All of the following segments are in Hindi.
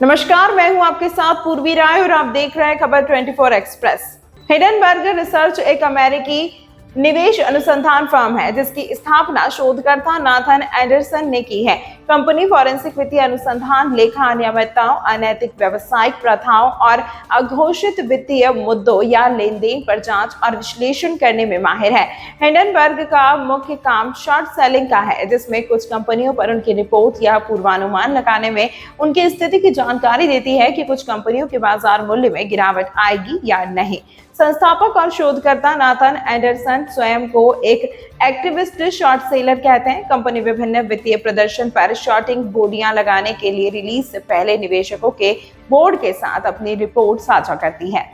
नमस्कार, मैं हूं आपके साथ पूर्वी राय और आप देख रहे हैं खबर 24 एक्सप्रेस। हिडनबर्ग रिसर्च एक अमेरिकी निवेश अनुसंधान फर्म है जिसकी स्थापना शोधकर्ता नाथन एंडरसन ने की है। कंपनी फॉरेंसिक वित्तीय अनुसंधान, लेखा अनियमितताओं, अनैतिक व्यावसायिक प्रथाओं और अघोषित वित्तीय मुद्दों या लेन देन पर जांच और विश्लेषण करने में माहिर है। हिडनबर्ग का मुख्य काम शॉर्ट सेलिंग का है, जिसमें कुछ कंपनियों पर उनकी रिपोर्ट या पूर्वानुमान लगाने में उनकी स्थिति की जानकारी देती है कि कुछ कंपनियों के बाजार मूल्य में गिरावट आएगी या नहीं। संस्थापक और शोधकर्ता नाथन एंडरसन स्वयं को एक एक्टिविस्ट शॉर्ट सेलर कहते हैं। कंपनी विभिन्न वित्तीय प्रदर्शन पर शॉर्टिंग बोलियां लगाने के लिए रिलीज से पहले निवेशकों के बोर्ड के साथ अपनी रिपोर्ट साझा करती है।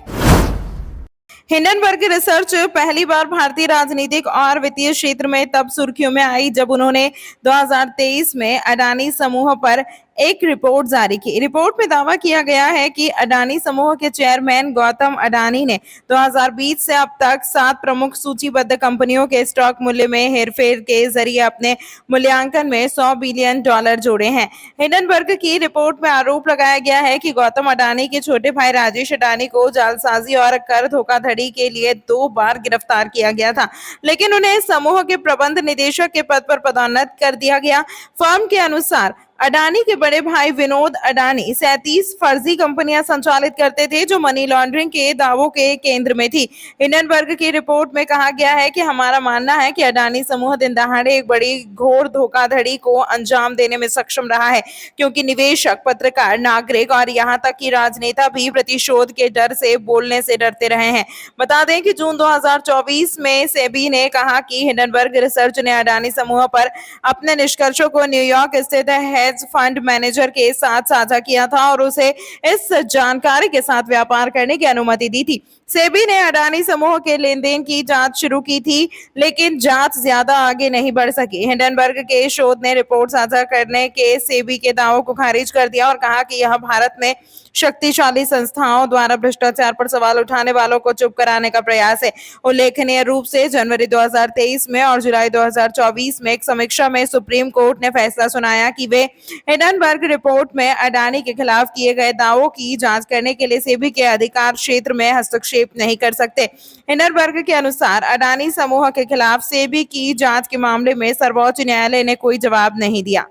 हिंडनबर्ग रिसर्च पहली बार भारतीय राजनीतिक और वित्तीय क्षेत्र में तब सुर्खियों में आई जब उन्होंने 2023 में अडानी समूह पर एक रिपोर्ट जारी की। रिपोर्ट में दावा किया गया है कि अडानी समूह के चेयरमैन गौतम अडानी ने 2020 से अब तक 7 प्रमुख सूचीबद्ध कंपनियों के स्टॉक मूल्य में हेरफेर के जरिए अपने मूल्यांकन में $100 बिलियन जोड़े हैं। हिंडनबर्ग की रिपोर्ट में आरोप लगाया गया है कि गौतम अडानी के छोटे भाई राजेश अडानी को जालसाजी और कर धोखाधड़ी के लिए 2 बार गिरफ्तार किया गया था, लेकिन उन्हें समूह के प्रबंध निदेशक के पद पर पदोन्नत कर दिया गया। फर्म के अनुसार अडानी के बड़े भाई विनोद अडानी 37 फर्जी कंपनियां संचालित करते थे जो मनी लॉन्ड्रिंग के दावों के केंद्र में थी। हिंडनबर्ग की रिपोर्ट में कहा गया है कि हमारा मानना है कि अडानी समूह दिन दहाड़े एक बड़ी घोर धोखाधड़ी को अंजाम देने में सक्षम रहा है, क्योंकि निवेशक, पत्रकार, नागरिक और यहाँ तक कि राजनेता भी प्रतिशोध के डर से बोलने से डरते रहे हैं। बता दें कि जून 2024 में सेबी ने कहा कि हिंडनबर्ग रिसर्च ने अडानी समूह पर अपने निष्कर्षों को न्यूयॉर्क स्थित हेज फंड मैनेजर के साथ साझा किया था और उसे इस जानकारी के साथ व्यापार करने की अनुमति दी थी। सेबी ने अडानी समूह के लेन देन की जांच शुरू की थी, लेकिन जांच ज्यादा आगे नहीं बढ़ सकी। हिंडनबर्ग के शोध ने रिपोर्ट साझा करने के सेबी के दावों को खारिज कर दिया और कहा कि यह भारत में शक्तिशाली संस्थाओं द्वारा भ्रष्टाचार पर सवाल उठाने वालों को चुप कराने का प्रयास है। उल्लेखनीय रूप से जनवरी 2023 में और जुलाई 2024 में एक समीक्षा में सुप्रीम कोर्ट ने फैसला सुनाया कि वे हिंडनबर्ग रिपोर्ट में अडानी के खिलाफ किए गए दावों की जांच करने के लिए सेबी के अधिकार क्षेत्र में हस्तक्षेप नहीं कर सकते। हिंडनबर्ग के अनुसार अडानी समूह के खिलाफ सेबी की जांच के मामले में सर्वोच्च न्यायालय ने कोई जवाब नहीं दिया।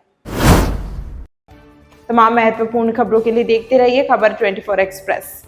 तमाम महत्वपूर्ण खबरों के लिए देखते रहिए खबर 24 एक्सप्रेस।